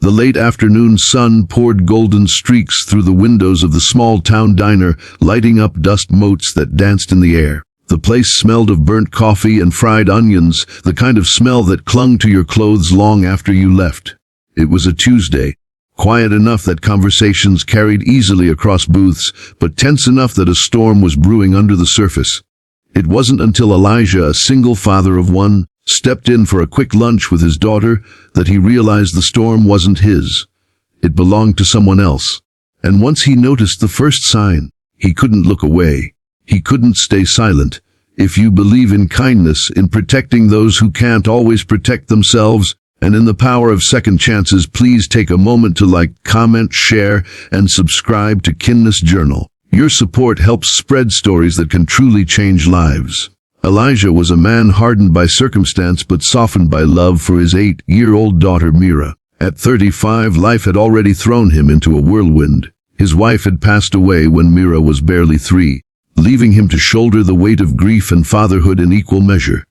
The late afternoon sun poured golden streaks through the windows of the small-town diner, lighting up dust motes that danced in the air. The place smelled of burnt coffee and fried onions, the kind of smell that clung to your clothes long after you left. It was a Tuesday, quiet enough that conversations carried easily across booths, but tense enough that a storm was brewing under the surface. It wasn't until Elijah, a single father of one, stepped in for a quick lunch with his daughter that he realized the storm wasn't his. It belonged to someone else. And once he noticed the first sign, he couldn't look away. He couldn't stay silent. If you believe in kindness, in protecting those who can't always protect themselves, and in the power of second chances, please take a moment to like, comment, share, and subscribe to Kindness Journal. Your support helps spread stories that can truly change lives. Elijah was a man hardened by circumstance but softened by love for his 8-year-old daughter Mira. At 35, life had already thrown him into a whirlwind. His wife had passed away when Mira was barely 3, leaving him to shoulder the weight of grief and fatherhood in equal measure.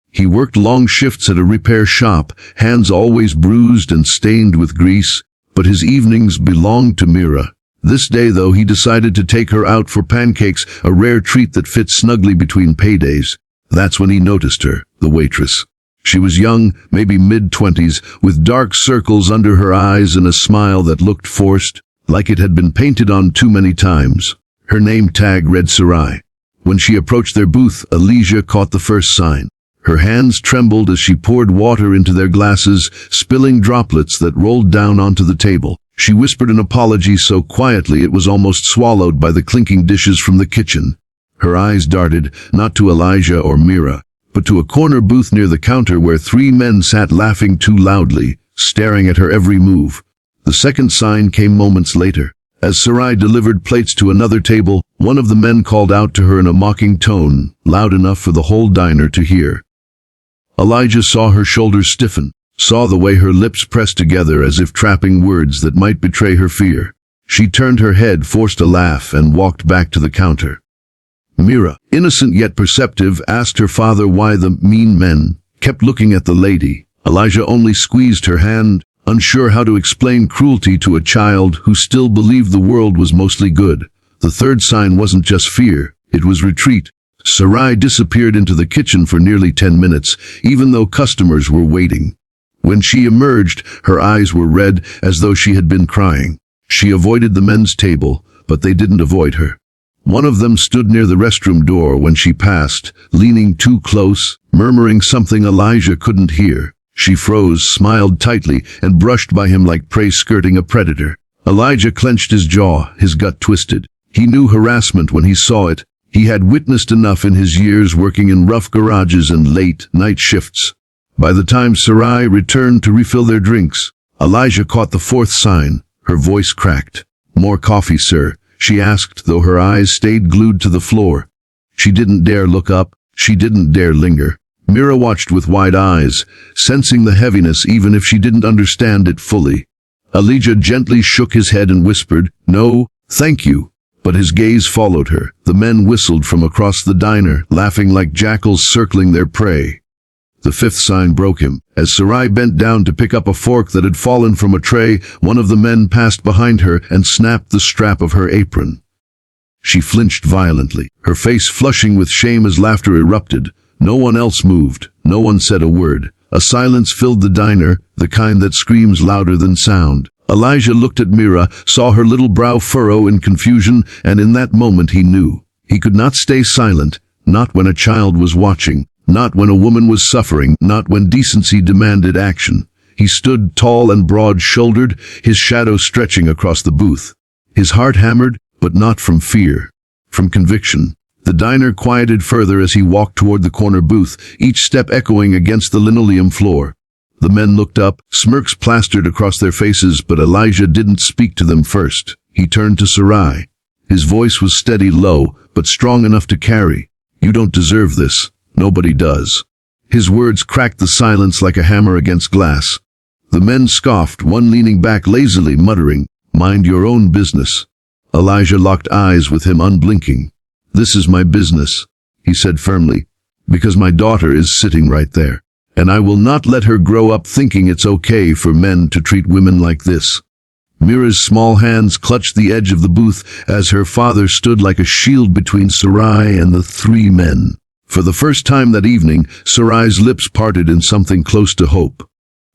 He worked long shifts at a repair shop, hands always bruised and stained with grease, but his evenings belonged to Mira. This day, though, he decided to take her out for pancakes, a rare treat that fit snugly between paydays. That's when he noticed her, the waitress. She was young, maybe mid-20s, with dark circles under her eyes and a smile that looked forced, like it had been painted on too many times. Her name tag read Sarai. When she approached their booth, Elijah caught the first sign. Her hands trembled as she poured water into their glasses, spilling droplets that rolled down onto the table. She whispered an apology so quietly it was almost swallowed by the clinking dishes from the kitchen. Her eyes darted, not to Elijah or Mira, but to a corner booth near the counter where 3 men sat laughing too loudly, staring at her every move. The second sign came moments later. As Sarai delivered plates to another table, one of the men called out to her in a mocking tone, loud enough for the whole diner to hear. Elijah saw her shoulders stiffen, saw the way her lips pressed together as if trapping words that might betray her fear. She turned her head, forced a laugh, and walked back to the counter. Mira, innocent yet perceptive, asked her father why the mean men kept looking at the lady. Elijah only squeezed her hand, unsure how to explain cruelty to a child who still believed the world was mostly good. The third sign wasn't just fear, it was retreat. Sarai disappeared into the kitchen for nearly 10 minutes, even though customers were waiting. When she emerged, her eyes were red, as though she had been crying. She avoided the men's table, but they didn't avoid her. One of them stood near the restroom door when she passed, leaning too close, murmuring something Elijah couldn't hear. She froze, smiled tightly, and brushed by him like prey skirting a predator. Elijah clenched his jaw, his gut twisted. He knew harassment when he saw it. He had witnessed enough in his years working in rough garages and late night shifts. By the time Sarai returned to refill their drinks, Elijah caught the fourth sign. Her voice cracked. "More coffee, sir?" she asked, though her eyes stayed glued to the floor. She didn't dare look up. She didn't dare linger. Mira watched with wide eyes, sensing the heaviness even if she didn't understand it fully. Elijah gently shook his head and whispered, "No, thank you." But his gaze followed her. The men whistled from across the diner, laughing like jackals circling their prey. The fifth sign broke him. As Sarai bent down to pick up a fork that had fallen from a tray, one of the men passed behind her and snapped the strap of her apron. She flinched violently, her face flushing with shame as laughter erupted. No one else moved. No one said a word. A silence filled the diner, the kind that screams louder than sound. Elijah looked at Mira, saw her little brow furrow in confusion, and in that moment he knew. He could not stay silent, not when a child was watching, not when a woman was suffering, not when decency demanded action. He stood tall and broad-shouldered, his shadow stretching across the booth. His heart hammered, but not from fear, from conviction. The diner quieted further as he walked toward the corner booth, each step echoing against the linoleum floor. The men looked up, smirks plastered across their faces, but Elijah didn't speak to them first. He turned to Sarai. His voice was steady, low, but strong enough to carry. "You don't deserve this. Nobody does." His words cracked the silence like a hammer against glass. The men scoffed, one leaning back lazily, muttering, "Mind your own business." Elijah locked eyes with him, unblinking. "This is my business," he said firmly, "because my daughter is sitting right there." And I will not let her grow up thinking it's okay for men to treat women like this. Mira's small hands clutched the edge of the booth as her father stood like a shield between Sarai and the three men. For the first time that evening, Sarai's lips parted in something close to hope.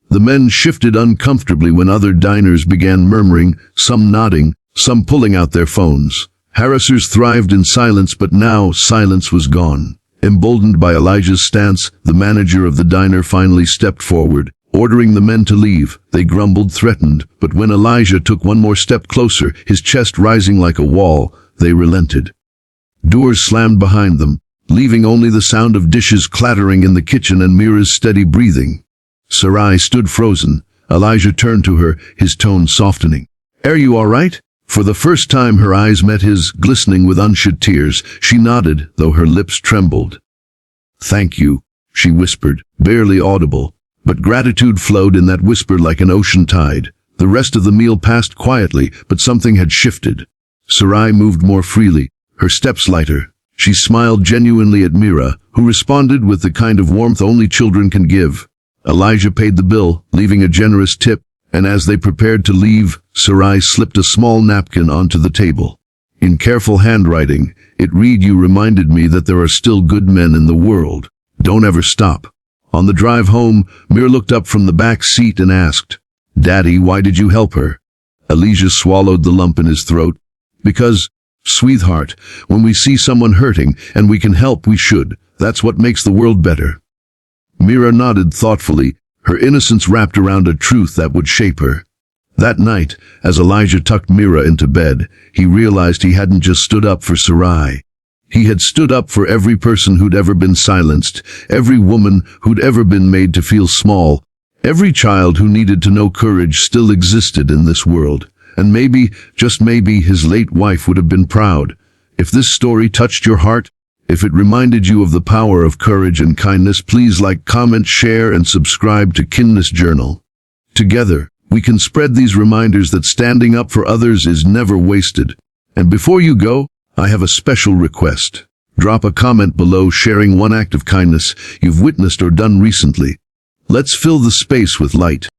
The men shifted uncomfortably when other diners began murmuring, some nodding, some pulling out their phones. Harassers thrived in silence, but now silence was gone. Emboldened by Elijah's stance, the manager of the diner finally stepped forward, ordering the men to leave. They grumbled, threatened, but when Elijah took one more step closer, his chest rising like a wall, they relented. Doors slammed behind them, leaving only the sound of dishes clattering in the kitchen and Mira's steady breathing. Sarai stood frozen. Elijah turned to her, his tone softening. "Are you all right?" For the first time her eyes met his, glistening with unshed tears. She nodded, though her lips trembled. "Thank you," she whispered, barely audible. But gratitude flowed in that whisper like an ocean tide. The rest of the meal passed quietly, but something had shifted. Sarai moved more freely, her steps lighter. She smiled genuinely at Mira, who responded with the kind of warmth only children can give. Elijah paid the bill, leaving a generous tip, and as they prepared to leave, Sarai slipped a small napkin onto the table. In careful handwriting, it read, "You reminded me that there are still good men in the world. Don't ever stop." On the drive home, Mira looked up from the back seat and asked, "Daddy, why did you help her?" Elijah swallowed the lump in his throat. "Because, sweetheart, when we see someone hurting and we can help, we should. That's what makes the world better." Mira nodded thoughtfully, her innocence wrapped around a truth that would shape her. That night, as Elijah tucked Mira into bed, he realized he hadn't just stood up for Sarai. He had stood up for every person who'd ever been silenced, every woman who'd ever been made to feel small, every child who needed to know courage still existed in this world. And maybe, just maybe, his late wife would have been proud. If this story touched your heart, if it reminded you of the power of courage and kindness, please like, comment, share, and subscribe to Kindness Journal. Together, we can spread these reminders that standing up for others is never wasted. And before you go, I have a special request. Drop a comment below sharing one act of kindness you've witnessed or done recently. Let's fill the space with light.